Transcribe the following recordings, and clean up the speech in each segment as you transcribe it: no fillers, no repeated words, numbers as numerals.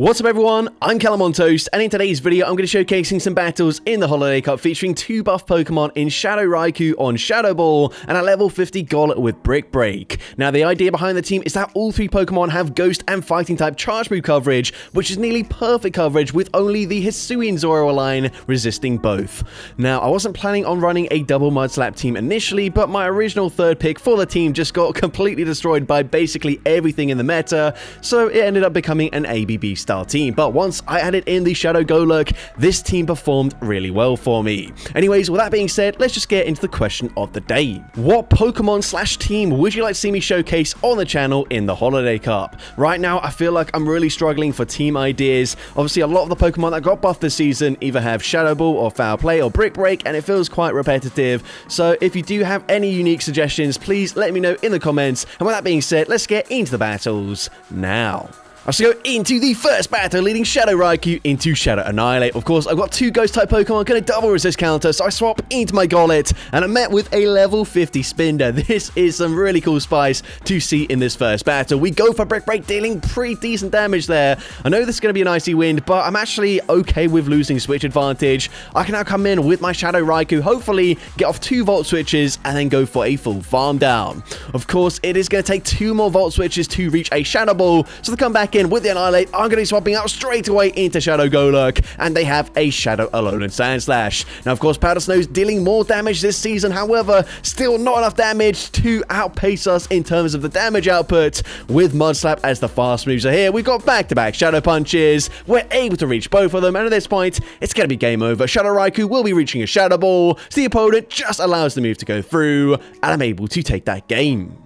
What's up everyone, I'm CallumOnToast, and in today's video I'm going to be showcasing some battles in the Holiday Cup featuring two buff Pokemon in Shadow Raikou on Shadow Ball and a level 50 Golett with Brick Break. Now the idea behind the team is that all three Pokemon have Ghost and Fighting type Charge Move coverage, which is nearly perfect coverage with only the Hisuian Zoro line resisting both. Now I wasn't planning on running a double Mud Slap team initially, but my original third pick for the team just got completely destroyed by basically everything in the meta, so it ended up becoming an ABB style team. But once I added in the Shadow Golett, this team performed really well for me. Anyways, with that being said, let's just get into the question of the day. What Pokemon slash team would you like to see me showcase on the channel in the Holiday Cup? Right now, I feel like I'm really struggling for team ideas. Obviously, a lot of the Pokemon that got buffed this season either have Shadow Ball or Foul Play or Brick Break, and it feels quite repetitive. So if you do have any unique suggestions, please let me know in the comments. And with that being said, let's get into the battles now. Let's go into the first battle, leading Shadow Raikou into Shadow Annihilate. Of course, I've got two Ghost-type Pokemon, going to double resist counter, so I swap into my Golett, and I'm met with a level 50 Spinder. This is some really cool spice to see in this first battle. We go for Brick Break, dealing pretty decent damage there. I know this is going to be an icy wind, but I'm actually okay with losing switch advantage. I can now come in with my Shadow Raikou, hopefully get off 2 Volt Switches, and then go for a full farm down. Of course, it is going to take 2 more Volt Switches to reach a Shadow Ball, so to come back in with the Annihilate, I'm going to be swapping out straight away into Shadow Golett, and they have a Shadow Alolan Sandslash. Now, of course, Powder Snow's dealing more damage this season, however, still not enough damage to outpace us in terms of the damage output. With Mud Slap as the fast moves are here, we've got back-to-back Shadow Punches. We're able to reach both of them, and at this point, it's going to be game over. Shadow Raikou will be reaching a Shadow Ball, so the opponent just allows the move to go through, and I'm able to take that game.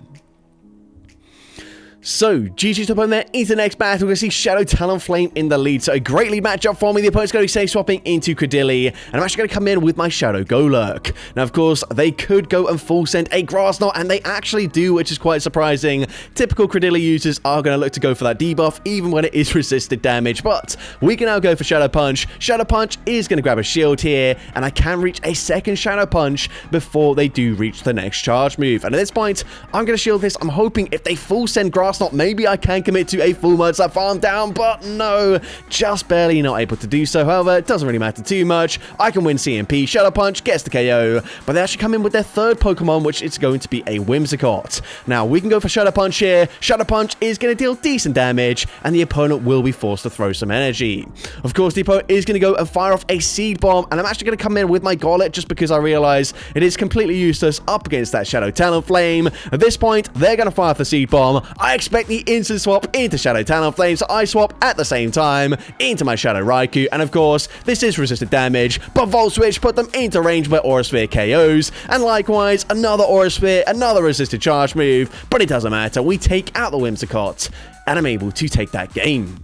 So, GG's top on there into the next battle. We're going to see Shadow Talonflame in the lead. So, a great lead matchup for me. The opponent's going to be safe swapping into Credilli, and I'm actually going to come in with my Shadow Golett. Now, of course, they could go and full send a Grass Knot, and they actually do, which is quite surprising. Typical Credilli users are going to look to go for that debuff, even when it is resisted damage. But we can now go for Shadow Punch. Shadow Punch is going to grab a shield here, and I can reach a second Shadow Punch before they do reach the next charge move. And at this point, I'm going to shield this. I'm hoping if they full send Grass Knot, maybe I can commit to a full Mud Slap farm down, but no, just barely not able to do so. However, it doesn't really matter too much. I can win CMP. Shadow Punch gets the KO, but they actually come in with their third Pokemon, which is going to be a Whimsicott. Now, we can go for Shadow Punch here. Shadow Punch is going to deal decent damage, and the opponent will be forced to throw some energy. Of course, the opponent is going to go and fire off a Seed Bomb, and I'm actually going to come in with my Golett just because I realize it is completely useless up against that Shadow Talonflame. At this point, they're going to fire off the Seed Bomb. I expect the instant swap into Shadow Talonflame, so I swap at the same time into my Shadow Raikou, and of course, this is resisted damage, but Volt Switch put them into range where Aura Sphere KOs, and likewise, another Aura Sphere, another resisted charge move, but it doesn't matter. We take out the Whimsicott, and I'm able to take that game.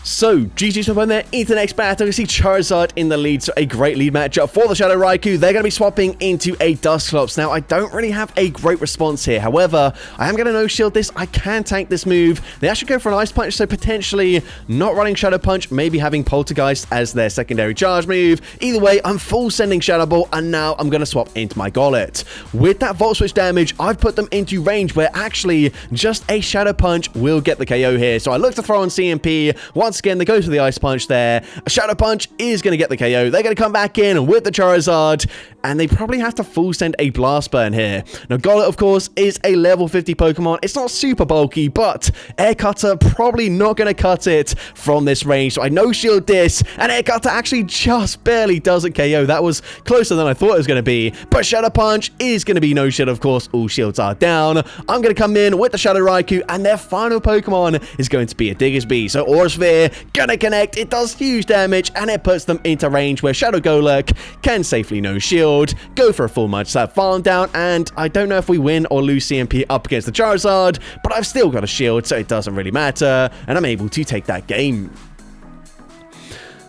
So, GG's up on there into the next battle. We see Charizard in the lead, so a great lead matchup for the Shadow Raikou. They're going to be swapping into a Dusclops. Now, I don't really have a great response here. However, I am going to no-shield this. I can tank this move. They actually go for an Ice Punch, so potentially not running Shadow Punch, maybe having Poltergeist as their secondary charge move. Either way, I'm full sending Shadow Ball, and now I'm going to swap into my Golett. With that Volt Switch damage, I've put them into range where actually just a Shadow Punch will get the KO here. So I look to throw on CMP. Once again, they go for the Ice Punch there. A Shadow Punch is going to get the KO. They're going to come back in with the Charizard, and they probably have to full send a Blast Burn here. Now, Golett, of course, is a level 50 Pokemon. It's not super bulky, but Air Cutter probably not going to cut it from this range. So I no-shield this, and Air Cutter actually just barely doesn't KO. That was closer than I thought it was going to be, but Shadow Punch is going to be no-shield, of course. All shields are down. I'm going to come in with the Shadow Raikou, and their final Pokemon is going to be a Diggersby. So Aura Sphere gonna connect. It does huge damage, and it puts them into range where Shadow Golett can safely no shield, go for a full Mud Slap farm down, and I don't know if we win or lose CMP up against the Charizard, but I've still got a shield, so it doesn't really matter, and I'm able to take that game.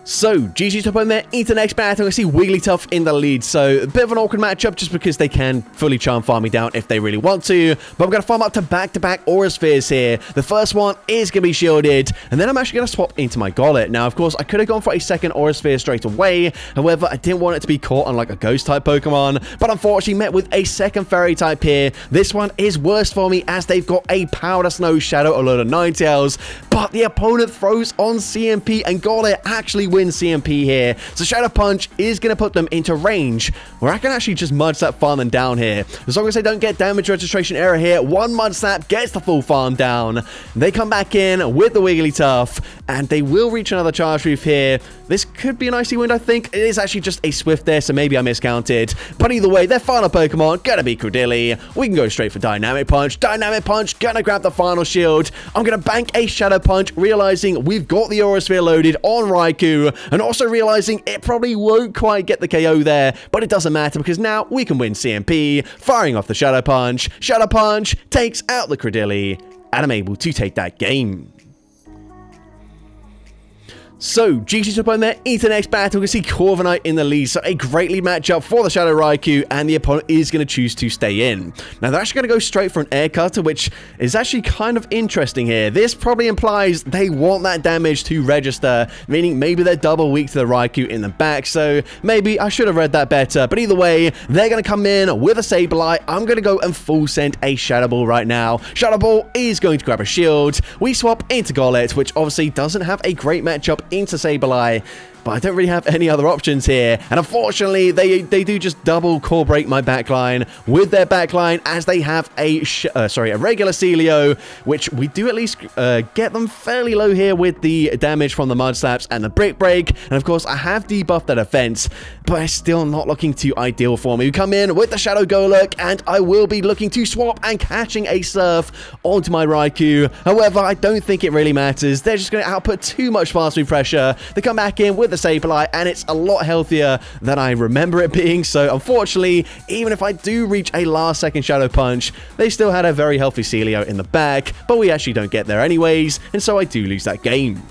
So, GG's up on there, into the next battle. I see Wigglytuff in the lead, so a bit of an awkward matchup just because they can fully charm farm me down if they really want to, but I'm going to farm up to back-to-back Aura Spheres here. The first one is going to be shielded, and then I'm actually going to swap into my Gollet. Now, of course, I could have gone for a second Aura Sphere straight away, however, I didn't want it to be caught on like a Ghost-type Pokemon, but unfortunately met with a second Fairy-type here. This one is worse for me as they've got a Powder Snow Shadow, a load of Ninetales, but the opponent throws on CMP, and Gollet actually win CMP here. So Shadow Punch is going to put them into range where I can actually just Mud Slap farm them down here. As long as they don't get damage registration error here, one Mud Slap gets the full farm down. They come back in with the Wigglytuff and they will reach another Charge Reef here. This could be an Icy Wind, I think. It is actually just a Swift there, so maybe I miscounted. But either way, their final Pokemon gonna be Credilli. We can go straight for Dynamic Punch. Dynamic Punch, gonna grab the final shield. I'm gonna bank a Shadow Punch, realizing we've got the Aura Sphere loaded on Raikou, and also realizing it probably won't quite get the KO there, but it doesn't matter because now we can win CMP, firing off the Shadow Punch. Shadow Punch takes out the Credilli, and I'm able to take that game. So, GG's up on there, into the next battle. We can see Corviknight in the lead, so a great lead matchup for the Shadow Raikou, and the opponent is going to choose to stay in. Now, they're actually going to go straight for an Air Cutter, which is actually kind of interesting here. This probably implies they want that damage to register, meaning maybe they're double weak to the Raikou in the back, so maybe I should have read that better. But either way, they're going to come in with a Sableye. I'm going to go and full send a Shadow Ball right now. Shadow Ball is going to grab a shield. We swap into Gollet, which obviously doesn't have a great matchup into Sableye, but I don't really have any other options here. And unfortunately, they do just double core break my backline with their backline as they have a regular Celio, which we do at least get them fairly low here with the damage from the Mud Slaps and the Brick Break. And of course, I have debuffed their defense, but it's still not looking too ideal for me. We come in with the Shadow Golurk, and I will be looking to swap and catching a Surf onto my Raikou. However, I don't think it really matters. They're just going to output too much fast move pressure. They come back in with the Sableye, and it's a lot healthier than I remember it being. So unfortunately, even if I do reach a last second Shadow Punch, they still had a very healthy Celio in the back, but we actually don't get there anyways, and so I do lose that game.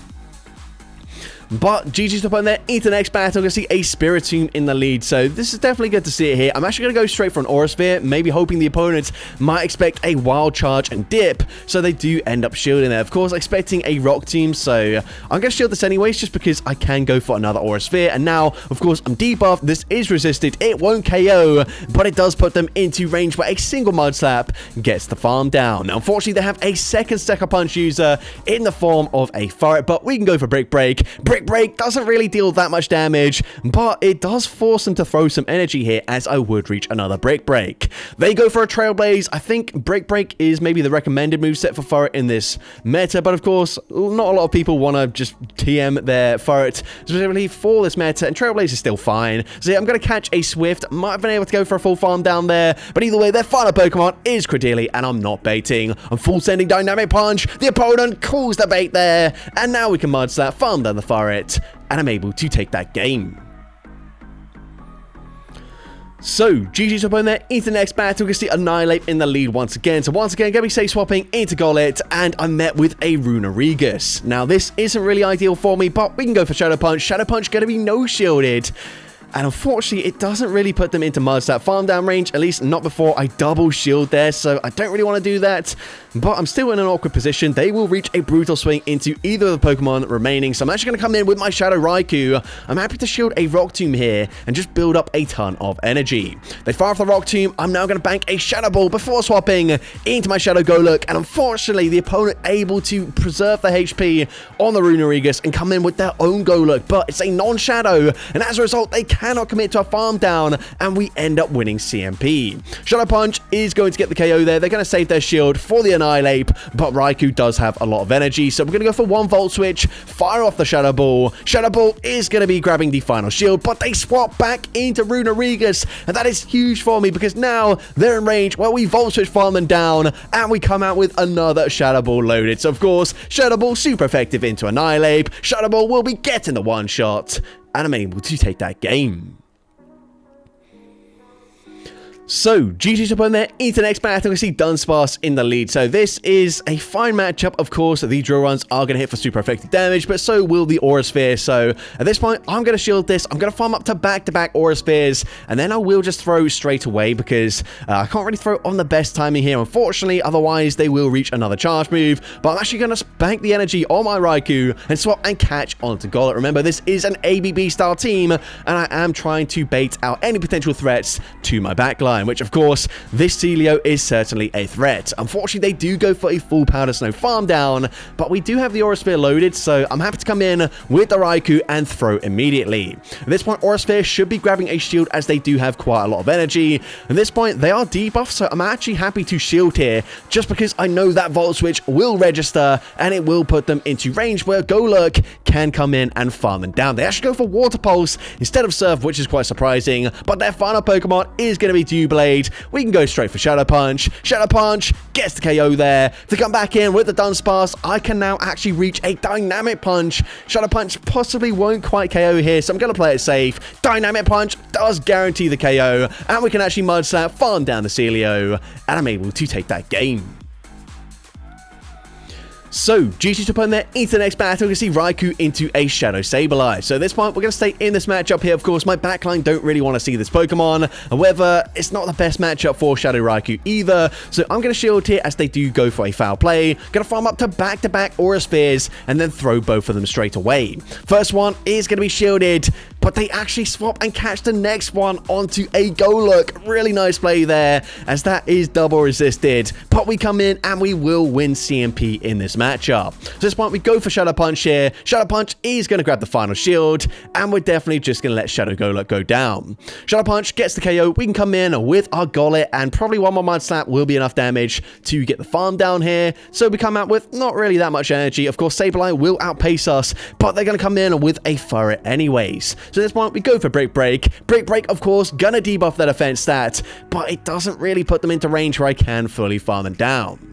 But GG's up on there, into the next battle. We're going to see a Spiritomb in the lead, so this is definitely good to see it here. I'm actually going to go straight for an Aura Sphere, maybe hoping the opponents might expect a Wild Charge and Dip, so they do end up shielding there. Of course, expecting a Rock Tomb, so I'm going to shield this anyways, just because I can go for another Aura Sphere. And now, of course, I'm debuffed. This is resisted. It won't KO, but it does put them into range where a single Mud Slap gets the farm down. Now, unfortunately, they have a second Sucker Punch user in the form of a Furret, but we can go for Brick Break. Brick Break doesn't really deal that much damage, but it does force them to throw some energy here as I would reach another Brick Break. They go for a Trailblaze. I think Brick Break is maybe the recommended moveset for Furret in this meta, but of course, not a lot of people want to just TM their Furret specifically for this meta, and Trailblaze is still fine. So yeah, I'm going to catch a Swift. Might have been able to go for a full farm down there, but either way, their final Pokemon is Credilli, and I'm not baiting. I'm full sending Dynamic Punch. The opponent calls the bait there, and now we can Mud Slap, farm down the Furret, and I'm able to take that game. So, GG's up on there, into the next battle. We can see Annihilate in the lead once again. So once again, going to be safe swapping into Gollet, and I'm met with a Runerigus. Now, this isn't really ideal for me, but we can go for Shadow Punch. Shadow Punch going to be no-shielded. And unfortunately, it doesn't really put them into Mud Slap farm down range, at least not before I double shield there, so I don't really want to do that. But I'm still in an awkward position. They will reach a Brutal Swing into either of the Pokemon remaining, so I'm actually going to come in with my Shadow Raikou. I'm happy to shield a Rock Tomb here and just build up a ton of energy. They fire off the Rock Tomb. I'm now going to bank a Shadow Ball before swapping into my Shadow Golurk, and unfortunately, the opponent able to preserve the HP on the Runerigus and come in with their own Golurk, but it's a non-Shadow, and as a result, they cannot commit to a farm down, and we end up winning CMP. Shadow Punch is going to get the KO there. They're going to save their shield for the Annihilate, but Raikou does have a lot of energy, so we're going to go for one Volt Switch, fire off the Shadow Ball. Shadow Ball is going to be grabbing the final shield, but they swap back into Runerigus, and that is huge for me because now they're in range where we Volt Switch farm them down, and we come out with another Shadow Ball loaded. So of course, Shadow Ball super effective into Annihilate. Shadow Ball will be getting the one shot, and I'm able to take that game. So, GG to put there into the next battle. We see Dunsparce in the lead. So, this is a fine matchup. Of course, the drill runs are going to hit for super effective damage, but so will the Aura Sphere. So, at this point, I'm going to shield this. I'm going to farm up to back-to-back Aura Spheres, and then I will just throw straight away because I can't really throw on the best timing here, unfortunately. Otherwise, they will reach another charge move. But I'm actually going to bank the energy on my Raikou and swap and catch onto Golett. Remember, this is an ABB-style team, and I am trying to bait out any potential threats to my backline. Which, of course, this Celio is certainly a threat. Unfortunately, they do go for a full Powder Snow farm down, but we do have the Aura Sphere loaded, so I'm happy to come in with the Raikou and throw immediately. At this point, Aura Sphere should be grabbing a shield as they do have quite a lot of energy. At this point, they are debuffed, so I'm actually happy to shield here, just because I know that Volt Switch will register, and it will put them into range where Golurk can come in and farm them down. They actually go for Water Pulse instead of Surf, which is quite surprising, but their final Pokemon is going to be Blade. We can go straight for Shadow Punch. Shadow Punch gets the KO there. To come back in with the Dunsparce, I can now actually reach a Dynamic Punch. Shadow Punch possibly won't quite KO here, so I'm going to play it safe. Dynamic Punch does guarantee the KO, and we can actually Mud Slap, farm down the Celio, and I'm able to take that game. So, GG to put in there into the next battle. You can see Raikou into a Shadow Sableye. So at this point, we're going to stay in this matchup here. Of course, my backline don't really want to see this Pokemon. However, it's not the best matchup for Shadow Raikou either. So I'm going to shield here as they do go for a foul play. Going to farm up to back-to-back Aura Spheres and then throw both of them straight away. First one is going to be shielded, but they actually swap and catch the next one onto a Golurk. Really nice play there, as that is double resisted. But we come in and we will win CMP in this matchup. So at this point, we go for Shadow Punch here. Shadow Punch is going to grab the final shield, and we're definitely just going to let Shadow Golurk go down. Shadow Punch gets the KO. We can come in with our Golett, and probably one more Mud Slap will be enough damage to get the farm down here. So we come out with not really that much energy. Of course, Sableye will outpace us, but they're going to come in with a Furret anyways. So at this point, we go for Break Break. Break Break, of course, going to debuff their defense stat, but it doesn't really put them into range where I can fully farm them down.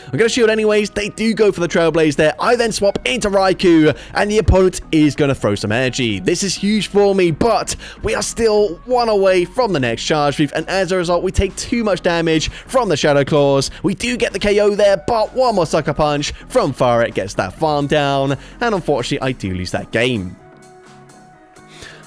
I'm going to shield anyways. They do go for the Trailblaze there. I then swap into Raikou, and the opponent is going to throw some energy. This is huge for me, but we are still one away from the next charge move, and as a result, we take too much damage from the Shadow Claws. We do get the KO there, but one more Sucker Punch from Furret gets that farm down, and unfortunately, I do lose that game.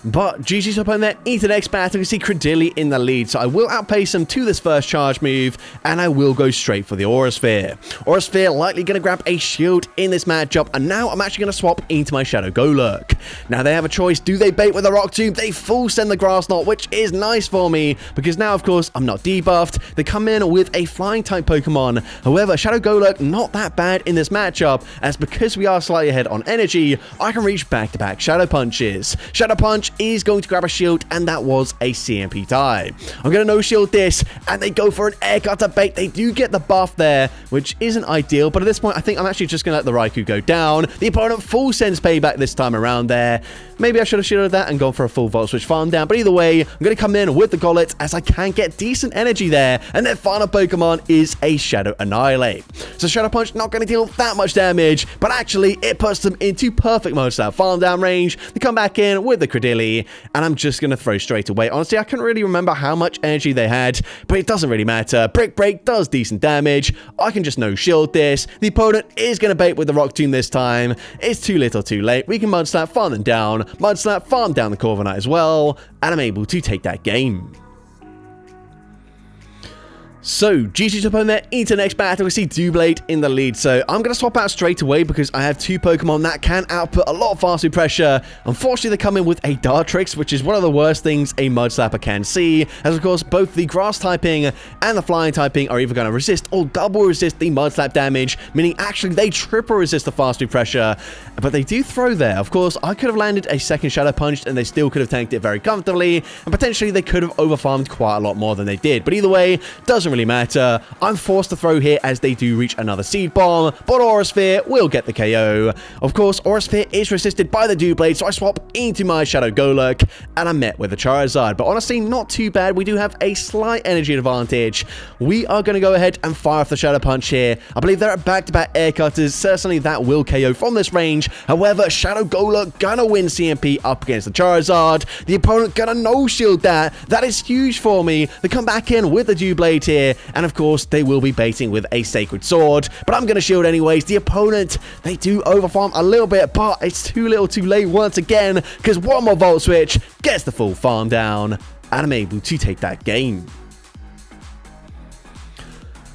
But GG's up on there into the next battle. You see Credilli in the lead, so I will outpace him to this first charge move, and I will go straight for the Aura Sphere. Aura Sphere likely going to grab a shield in this matchup, and now I'm actually going to swap into my Shadow Golurk. Now they have a choice. Do they bait with a Rock Tomb? They full send the Grass Knot, which is nice for me, because now, of course, I'm not debuffed. They come in with a Flying-type Pokemon. However, Shadow Golurk, not that bad in this matchup, as because we are slightly ahead on energy, I can reach back-to-back Shadow Punches. Shadow Punch is going to grab a shield, and that was a CMP tie. I'm going to no-shield this, and they go for an Air Cutter bait. They do get the buff there, which isn't ideal, but at this point, I think I'm actually just going to let the Raikou go down. The opponent full sends payback this time around there. Maybe I should have shielded that and gone for a full Volt Switch farm down, but either way, I'm going to come in with the Golett as I can get decent energy there, and their final Pokemon is a Shadow Annihilate. So Shadow Punch not going to deal that much damage, but actually, it puts them into perfect Mud Slap farm down range. They come back in with the Credilli, and I'm just going to throw straight away. Honestly, I couldn't really remember how much energy they had, but it doesn't really matter. Break Break does decent damage. I can just no-shield this. The opponent is going to bait with the Rock Tomb this time. It's too little too late. We can Mud Slap, farm them down. Mud Slap, farm down the Corviknight as well, and I'm able to take that game. So, GG to opponent there into the next battle. We see Doublade in the lead. So, I'm going to swap out straight away because I have two Pokemon that can output a lot of fast food pressure. Unfortunately, they come in with a Dartrix, which is one of the worst things a Mud Slapper can see. As, of course, both the Grass typing and the Flying typing are either going to resist or double resist the Mud Slap damage, meaning actually they triple resist the fast food pressure. But they do throw there. Of course, I could have landed a second Shadow Punch and they still could have tanked it very comfortably. And potentially, they could have overfarmed quite a lot more than they did. But either way, doesn't really matter. I'm forced to throw here as they do reach another Seed Bomb, but Aura Sphere will get the KO. Of course, Aura Sphere is resisted by the Doublade, so I swap into my Shadow Golurk, and I'm met with a Charizard. But honestly, not too bad. We do have a slight energy advantage. We are going to go ahead and fire off the Shadow Punch here. I believe they're at back-to-back air cutters. Certainly that will KO from this range. However, Shadow Golurk gonna win CMP up against the Charizard. The opponent gonna no-shield that. That is huge for me. They come back in with the Doublade here, and of course, they will be baiting with a Sacred Sword. But I'm gonna shield anyways. The opponent, they do overfarm a little bit, but it's too little too late once again, because one more Volt Switch gets the full farm down, and I'm able to take that game.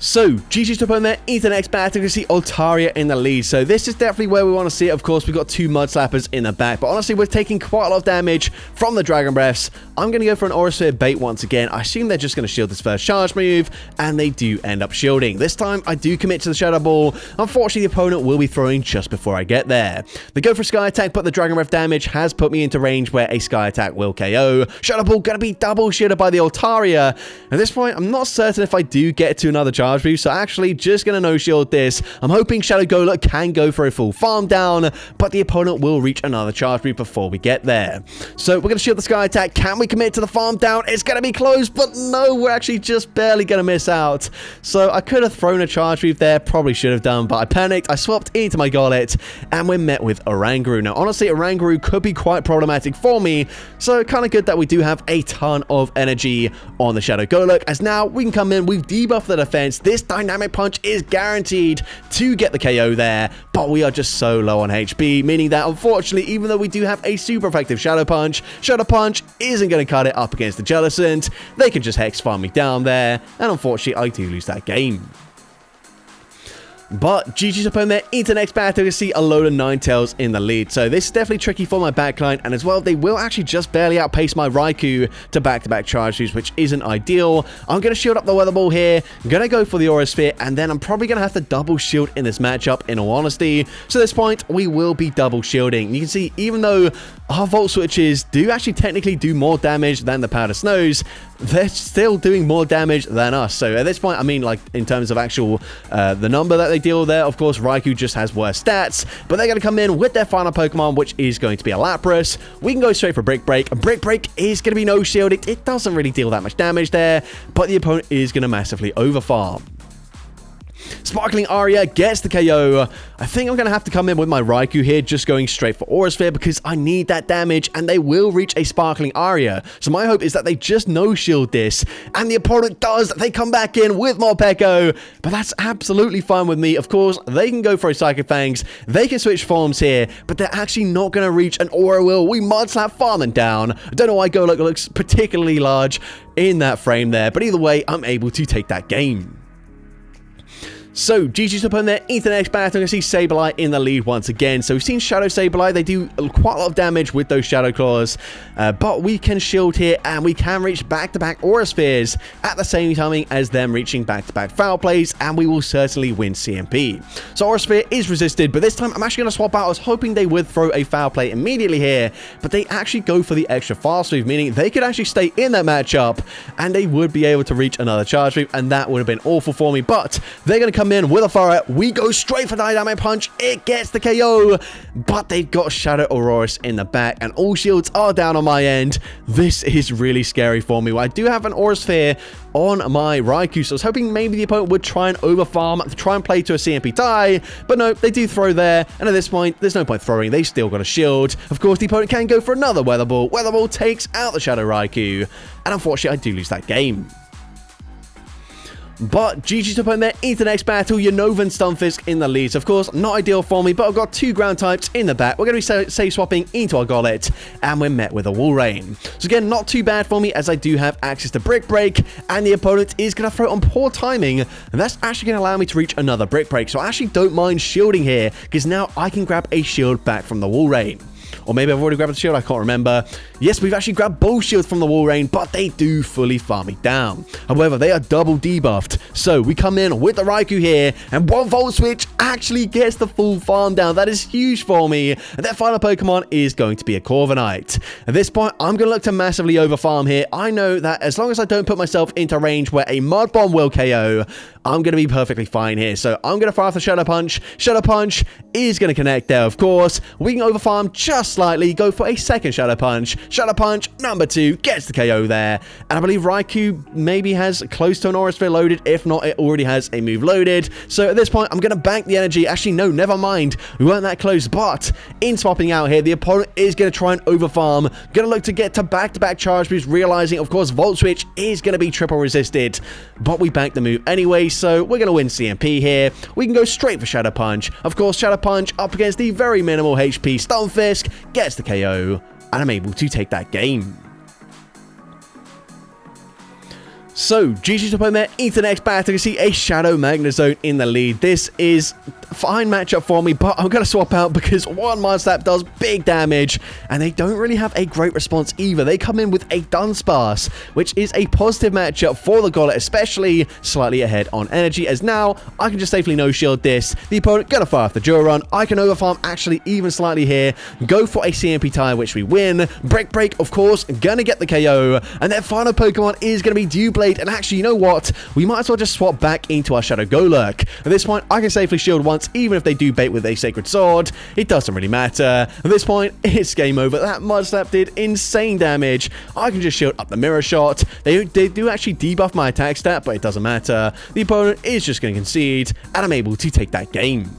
So, GG's to opponent there into the next battle. You can see Altaria in the lead. So, this is definitely where we want to see it. Of course, we've got two Mud Slappers in the back. But honestly, we're taking quite a lot of damage from the Dragon Breaths. I'm going to go for an Aura Sphere bait once again. I assume they're just going to shield this first charge move. And they do end up shielding. This time, I do commit to the Shadow Ball. Unfortunately, the opponent will be throwing just before I get there. They go for Sky Attack, but the Dragon Breath damage has put me into range where a Sky Attack will KO. Shadow Ball going to be double shielded by the Altaria. At this point, I'm not certain if I do get to another charge move. So, actually, just going to no-shield this. I'm hoping Shadow Golurk can go for a full farm down, but the opponent will reach another charge move before we get there. So we're going to shield the Sky Attack. Can we commit to the farm down? It's going to be close, but no, we're actually just barely going to miss out. So I could have thrown a charge move there, probably should have done, but I panicked. I swapped into my Gollet, and we're met with Oranguru. Now, honestly, Oranguru could be quite problematic for me, so kind of good that we do have a ton of energy on the Shadow Golurk, as now we can come in, we've debuffed the defense. This Dynamic Punch is guaranteed to get the KO there, but we are just so low on HP, meaning that unfortunately, even though we do have a super effective Shadow Punch isn't going to cut it up against the Jellicent. They can just Hex farm me down there, and unfortunately, I do lose that game. But GG's opponent there into the next battle. You see a load of Ninetales in the lead. So this is definitely tricky for my backline. And as well, they will actually just barely outpace my Raikou to back-to-back charge moves, which isn't ideal. I'm going to shield up the Weather Ball here. I'm going to go for the Aura Sphere. And then I'm probably going to have to double shield in this matchup, in all honesty. So at this point, we will be double shielding. You can see, even though our Volt Switches do actually technically do more damage than the Powder Snows, they're still doing more damage than us. So at this point, I mean, like, in terms of actual the number that they deal there, of course, Raikou just has worse stats, but they're going to come in with their final Pokemon, which is going to be a Lapras. We can go straight for Brick Break. Brick Break is going to be no-shielded. It doesn't really deal that much damage there, but the opponent is going to massively overfarm. Sparkling Aria gets the KO. I think I'm going to have to come in with my Raikou here, just going straight for Aura Sphere because I need that damage, and they will reach a Sparkling Aria. So my hope is that they just no-shield this, and the opponent does. They come back in with more Peko, but that's absolutely fine with me. Of course, they can go for a Psychic Fangs. They can switch forms here, but they're actually not going to reach an Aura Will. We Mud Slap farm them down. I don't know why Golurk looks particularly large in that frame there, but either way, I'm able to take that game. So, GG's opponent there into the next battle. I'm going to see Sableye in the lead once again. So, we've seen Shadow Sableye. They do quite a lot of damage with those Shadow Claws. But we can shield here, and we can reach back-to-back Aura Spheres at the same timing as them reaching back-to-back Foul Plays, and we will certainly win CMP. So, Aura Sphere is resisted, but this time I'm actually going to swap out. I was hoping they would throw a Foul Play immediately here, but they actually go for the extra fast move, meaning they could actually stay in that matchup, and they would be able to reach another charge move, and that would have been awful for me. But they're going to come in with a fire. We go straight for Dynamic Punch. It gets the KO, but they've got Shadow Aurorus in the back, and all shields are down on my end. This is really scary for me. I do have an Aura Sphere on my Raikou, so I was hoping maybe the opponent would try and overfarm, try and play to a CMP tie, but no, they do throw there, and at this point, there's no point throwing. They still got a shield. Of course, the opponent can go for another Weather Ball. Weather Ball takes out the Shadow Raikou, and unfortunately, I do lose that game. But GG's opponent there into the next battle. Unova and Stunfisk in the lead. So of course, not ideal for me, but I've got two ground types in the back. We're going to be safe swapping into our Gollet, and we're met with a Wall Rain. So again, not too bad for me, as I do have access to Brick Break, and the opponent is going to throw on poor timing, and that's actually going to allow me to reach another Brick Break. So I actually don't mind shielding here, because now I can grab a shield back from the Wall Rain. Or maybe I've already grabbed the shield, I can't remember. Yes, we've actually grabbed both shields from the wall rain, but they do fully farm me down. However, they are double debuffed. So we come in with the Raikou here, and one Volt Switch actually gets the full farm down. That is huge for me. And their final Pokemon is going to be a Corviknight. At this point, I'm going to look to massively overfarm here. I know that as long as I don't put myself into range where a Mud Bomb will KO, I'm going to be perfectly fine here. So I'm going to fire off the Shadow Punch. Shadow Punch is going to connect there, of course. We can overfarm just slightly, go for a second Shadow Punch. Shadow Punch, number 2, gets the KO there. And I believe Raikou maybe has close to an Aura Sphere loaded. If not, it already has a move loaded. So at this point, I'm going to bank the energy. Actually, no, never mind. We weren't that close. But in swapping out here, the opponent is going to try and overfarm. Going to look to get to back-to-back charge moves, realizing, of course, Volt Switch is going to be triple resisted. But we bank the move anyway, so we're going to win CMP here. We can go straight for Shadow Punch. Of course, Shadow Punch up against the very minimal HP Stunfisk gets the KO, and I'm able to take that game. So, GG to opponent there into the next battle. You see a Shadow Magnezone in the lead. This is a fine matchup for me, but I'm going to swap out because one Mud Slap does big damage, and they don't really have a great response either. They come in with a Dunsparce, which is a positive matchup for the Golett, especially slightly ahead on energy, as now I can just safely no-shield this. The opponent going to fire off the Dual I can overfarm actually even slightly here, go for a CMP tie, which we win. Break, of course, going to get the KO, and their final Pokemon is going to be Doublade. And actually, you know what? We might as well just swap back into our Shadow Golurk. At this point, I can safely shield once, even if they do bait with a Sacred Sword. It doesn't really matter. At this point, it's game over. That Mud Slap did insane damage. I can just shield up the Mirror Shot. They do actually debuff my attack stat, but it doesn't matter. The opponent is just going to concede, and I'm able to take that game.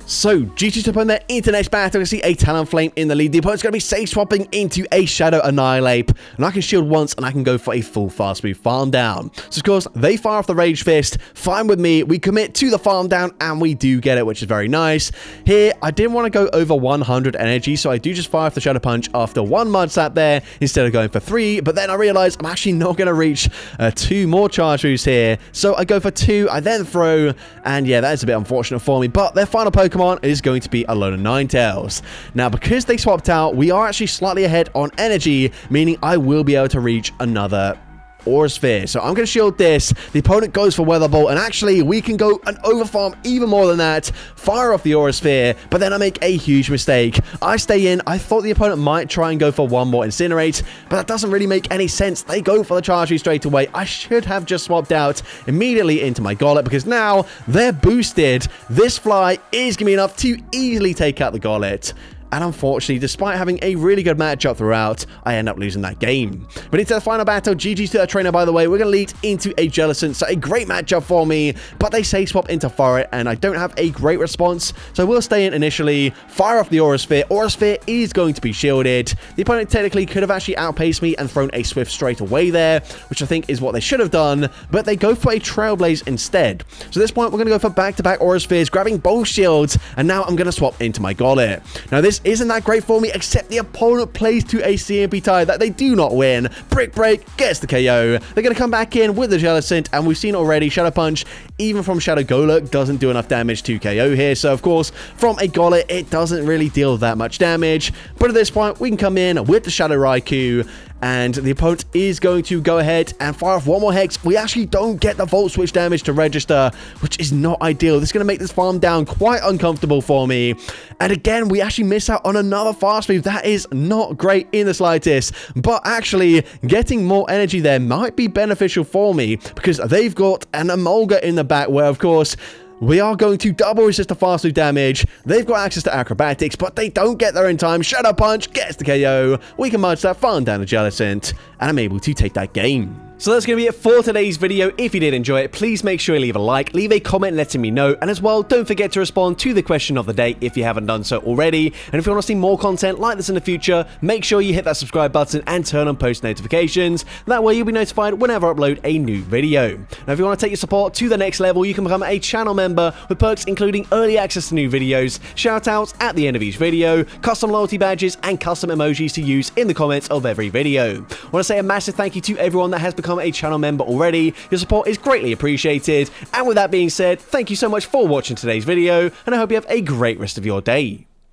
So, GG to opponent there into the next battle. You see a Talonflame in the lead. The opponent's going to be safe swapping into a Shadow Annihilate. And I can shield once and I can go for a full fast move farm down. So, of course, they fire off the Rage Fist. Fine with me. We commit to the farm down and we do get it, which is very nice. Here, I didn't want to go over 100 energy, so I do just fire off the Shadow Punch after one Mud Slap there instead of going for 3. But then I realized I'm actually not going to reach 2 more charge moves here. So, I go for 2. I then throw. And yeah, that is a bit unfortunate for me. But their final Pokemon is going to be Alolan Ninetales. Now, because they swapped out, we are actually slightly ahead on energy, meaning I will be able to reach another Aura Sphere. So I'm going to shield this. The opponent goes for Weather Bolt, and actually we can go and overfarm even more than that. Fire off the Aura Sphere, but then I make a huge mistake. I stay in. I thought the opponent might try and go for one more Incinerate, but that doesn't really make any sense. They go for the Charge straight away. I should have just swapped out immediately into my Golett because now they're boosted. This fly is going to be enough to easily take out the Golett. And unfortunately, despite having a really good matchup throughout, I end up losing that game. But into the final battle, GG's to the trainer, by the way. We're going to lead into a Jellicent. So a great matchup for me, but they say swap into Forest, and I don't have a great response. So we'll stay in initially, fire off the Aura Sphere. Aura Sphere is going to be shielded. The opponent technically could have actually outpaced me and thrown a Swift straight away there, which I think is what they should have done, but they go for a Trailblaze instead. So at this point, we're going to go for back-to-back Aura Spheres, grabbing both shields, and now I'm going to swap into my Golett. Now, this isn't that great for me, except the opponent plays to a CMP tie that they do not win. Brick Break gets the KO. They're going to come back in with the Jellicent, and we've seen already Shadow Punch, even from Shadow Golurk, doesn't do enough damage to KO here. So, of course, from a Golett, it doesn't really deal that much damage. But at this point, we can come in with the Shadow Raikou, and the opponent is going to go ahead and fire off one more Hex. We actually don't get the Volt Switch damage to register, which is not ideal. This is going to make this farm down quite uncomfortable for me. And again, we actually miss out on another fast move. That is not great in the slightest. But actually, getting more energy there might be beneficial for me because they've got an Emolga in the back where, of course, we are going to double resist the fast move damage. They've got access to acrobatics, but they don't get there in time. Shadow Punch gets the KO. We can merge that farm down to Jellicent, and I'm able to take that game. So that's going to be it for today's video. If you did enjoy it, please make sure you leave a like, leave a comment letting me know, and as well, don't forget to respond to the question of the day if you haven't done so already. And if you want to see more content like this in the future, make sure you hit that subscribe button and turn on post notifications. That way you'll be notified whenever I upload a new video. Now, if you want to take your support to the next level, you can become a channel member with perks including early access to new videos, shoutouts at the end of each video, custom loyalty badges, and custom emojis to use in the comments of every video. I want to say a massive thank you to everyone that has become a channel member already. Your support is greatly appreciated. And with that being said, thank you so much for watching today's video, and I hope you have a great rest of your day.